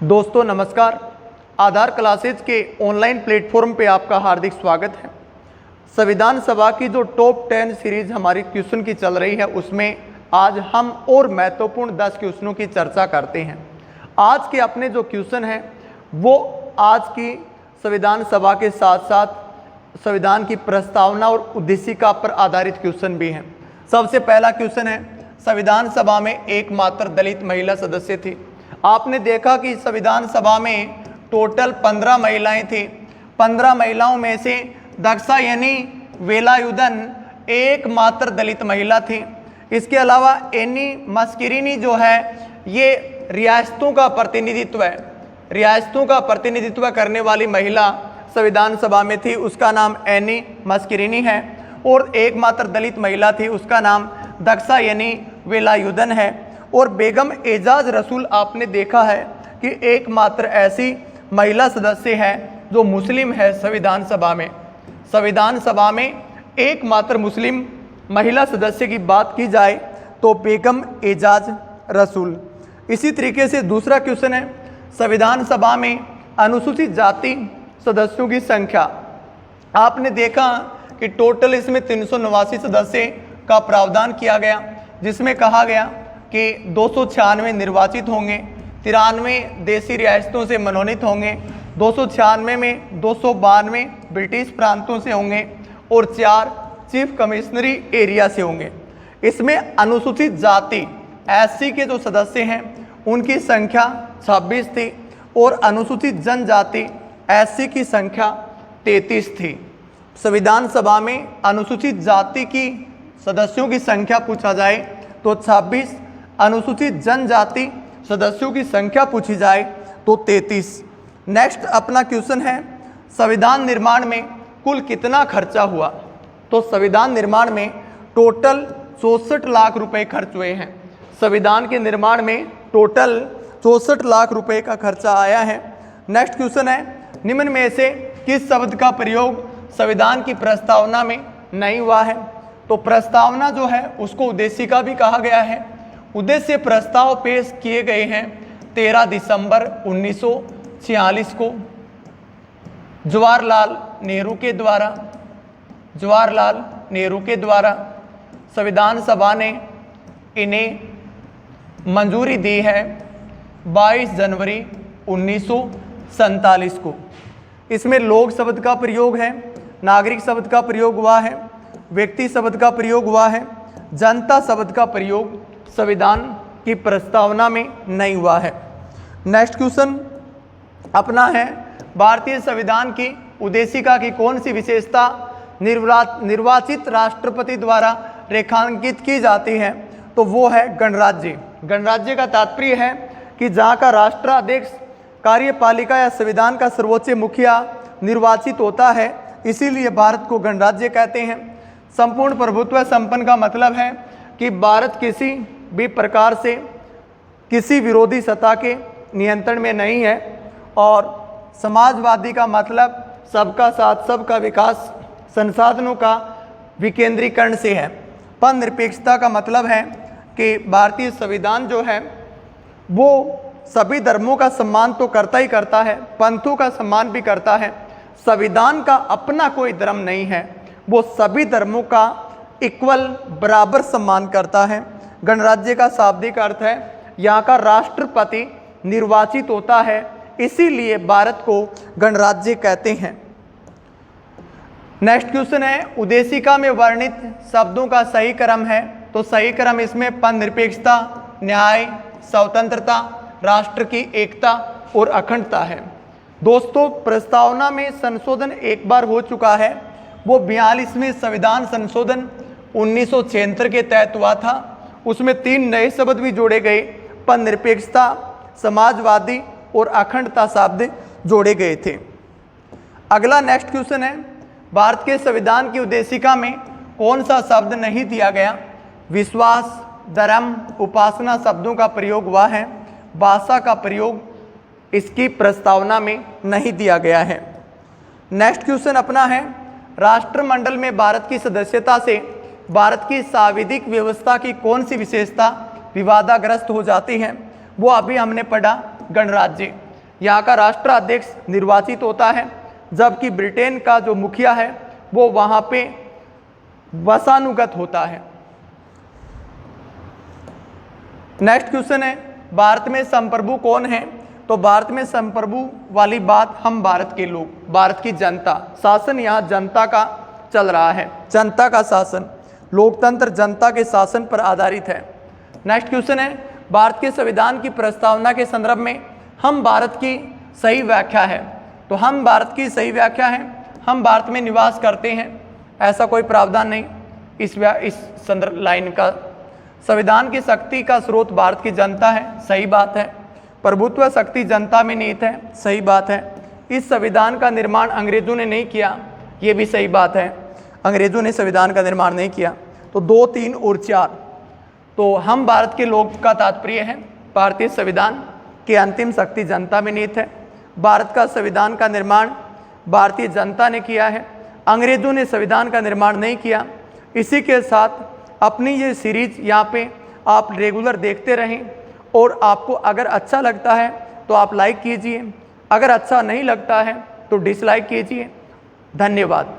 दोस्तों नमस्कार। आधार क्लासेज के ऑनलाइन प्लेटफॉर्म पे आपका हार्दिक स्वागत है। संविधान सभा की जो टॉप 10 सीरीज हमारी क्वेश्चन की चल रही है उसमें आज हम और महत्वपूर्ण 10 क्वेश्चनों की चर्चा करते हैं। आज के अपने जो क्वेश्चन हैं वो आज की संविधान सभा के साथ साथ संविधान की प्रस्तावना और उद्देशिका पर आधारित क्वेश्चन भी हैं। सबसे पहला क्वेश्चन है, संविधान सभा में एकमात्र दलित महिला सदस्य थी। आपने देखा कि संविधान सभा में टोटल 15 महिलाएं थी। 15 महिलाओं में से दाक्षायणी वेलायुधन एकमात्र दलित महिला थी। इसके अलावा एनी मस्किरीनी जो है ये रियासतों का प्रतिनिधित्व है, रियासतों का प्रतिनिधित्व करने वाली महिला संविधान सभा में थी, उसका नाम एनी मस्किरीनी है। और एकमात्र दलित महिला थी, उसका नाम दाक्षायणी वेलायुधन है। और बेगम एजाज रसूल आपने देखा है कि एकमात्र ऐसी महिला सदस्य है जो मुस्लिम है संविधान सभा में। संविधान सभा में एकमात्र मुस्लिम महिला सदस्य की बात की जाए तो बेगम एजाज रसूल। इसी तरीके से दूसरा क्वेश्चन है, संविधान सभा में अनुसूचित जाति सदस्यों की संख्या। आपने देखा कि टोटल इसमें 389 सदस्य का प्रावधान किया गया, जिसमें कहा गया कि 296 निर्वाचित होंगे, 93 देसी रियासतों से मनोनीत होंगे, 296 में 292 ब्रिटिश प्रांतों से होंगे और 4 चीफ कमिश्नरी एरिया से होंगे। इसमें अनुसूचित जाति एससी के जो सदस्य हैं उनकी संख्या 26 थी और अनुसूचित जनजाति एससी की संख्या 33 थी। संविधान सभा में अनुसूचित जाति की सदस्यों की संख्या पूछा जाए तो 26, अनुसूचित जनजाति सदस्यों की संख्या पूछी जाए तो 33। नेक्स्ट अपना क्वेश्चन है, संविधान निर्माण में कुल कितना खर्चा हुआ। तो संविधान निर्माण में टोटल 64 लाख रुपए खर्च हुए हैं। संविधान के निर्माण में टोटल 64 लाख रुपए का खर्चा आया है। नेक्स्ट क्वेश्चन है, निम्न में से किस शब्द का प्रयोग संविधान की प्रस्तावना में नहीं हुआ है। तो प्रस्तावना जो है उसको उद्देशिका भी कहा गया है। उद्देश्य प्रस्ताव पेश किए गए हैं 13 दिसंबर 1946 को जवाहरलाल नेहरू के द्वारा संविधान सभा ने इन्हें मंजूरी दी है 22 जनवरी 1947 को। इसमें लोक शब्द का प्रयोग है, नागरिक शब्द का प्रयोग हुआ है, व्यक्ति शब्द का प्रयोग हुआ है, जनता शब्द का प्रयोग संविधान की प्रस्तावना में नहीं हुआ है। नेक्स्ट क्वेश्चन अपना है, भारतीय संविधान की उद्देशिका की कौन सी विशेषता निर्वाचित राष्ट्रपति द्वारा रेखांकित की जाती है। तो वो है गणराज्य। गणराज्य का तात्पर्य है कि जहाँ का राष्ट्राध्यक्ष कार्यपालिका या संविधान का सर्वोच्च मुखिया निर्वाचित होता है, इसीलिए भारत को गणराज्य कहते हैं। संपूर्ण प्रभुत्व संपन्न का मतलब है कि भारत किसी भी प्रकार से किसी विरोधी सत्ता के नियंत्रण में नहीं है। और समाजवादी का मतलब सबका साथ सबका विकास, संसाधनों का विकेंद्रीकरण से है। धर्मनिरपेक्षता का मतलब है कि भारतीय संविधान जो है वो सभी धर्मों का सम्मान तो करता ही करता है, पंथों का सम्मान भी करता है। संविधान का अपना कोई धर्म नहीं है, वो सभी धर्मों का इक्वल बराबर सम्मान करता है। गणराज्य का शाब्दिक अर्थ है यहाँ का राष्ट्रपति निर्वाचित होता है, इसीलिए भारत को गणराज्य कहते हैं। नेक्स्ट क्वेश्चन है, उद्देशिका में वर्णित शब्दों का सही क्रम है। तो सही क्रम इसमें निरपेक्षता, न्याय, स्वतंत्रता, राष्ट्र की एकता और अखंडता है। दोस्तों प्रस्तावना में संशोधन एक बार हो चुका है, वो 42वें संविधान संशोधन 1976 के तहत हुआ था। उसमें 3 नए शब्द भी जोड़े गए, निरपेक्षता, समाजवादी और अखंडता शब्द जोड़े गए थे। अगला नेक्स्ट क्वेश्चन है, भारत के संविधान की उद्देशिका में कौन सा शब्द नहीं दिया गया। विश्वास, धर्म, उपासना शब्दों का प्रयोग हुआ है, भाषा का प्रयोग इसकी प्रस्तावना में नहीं दिया गया है। नेक्स्ट क्वेश्चन अपना है, राष्ट्रमंडल में भारत की सदस्यता से भारत की सांविधिक व्यवस्था की कौन सी विशेषता विवादाग्रस्त हो जाती है। वो अभी हमने पढ़ा, गणराज्य। यहाँ का राष्ट्राध्यक्ष निर्वाचित होता है, जबकि ब्रिटेन का जो मुखिया है वो वहाँ पे वंशानुगत होता है। नेक्स्ट क्वेश्चन है, भारत में संप्रभु कौन है? तो भारत में संप्रभु वाली बात हम भारत के लोग, भारत की जनता, शासन यहाँ जनता का चल रहा है, जनता का शासन, लोकतंत्र जनता के शासन पर आधारित है। नेक्स्ट क्वेश्चन है, भारत के संविधान की प्रस्तावना के संदर्भ में हम भारत की सही व्याख्या है? तो हम भारत की सही व्याख्या है, हम भारत में निवास करते हैं, ऐसा कोई प्रावधान नहीं इस संदर्भ लाइन का। संविधान की शक्ति का स्रोत भारत की जनता है, सही बात है। प्रभुत्व शक्ति जनता में निहित है, सही बात है। इस संविधान का निर्माण अंग्रेजों ने नहीं किया, ये भी सही बात है, अंग्रेजों ने संविधान का निर्माण नहीं किया। तो 2, 3 और 4, तो हम भारत के लोग का तात्पर्य है भारतीय संविधान की अंतिम शक्ति जनता में निहित है। भारत का संविधान का निर्माण भारतीय जनता ने किया है, अंग्रेजों ने संविधान का निर्माण नहीं किया। इसी के साथ अपनी ये सीरीज यहाँ पे आप रेगुलर देखते रहें, और आपको अगर अच्छा लगता है तो आप लाइक कीजिए, अगर अच्छा नहीं लगता है तो डिसलाइक कीजिए। धन्यवाद।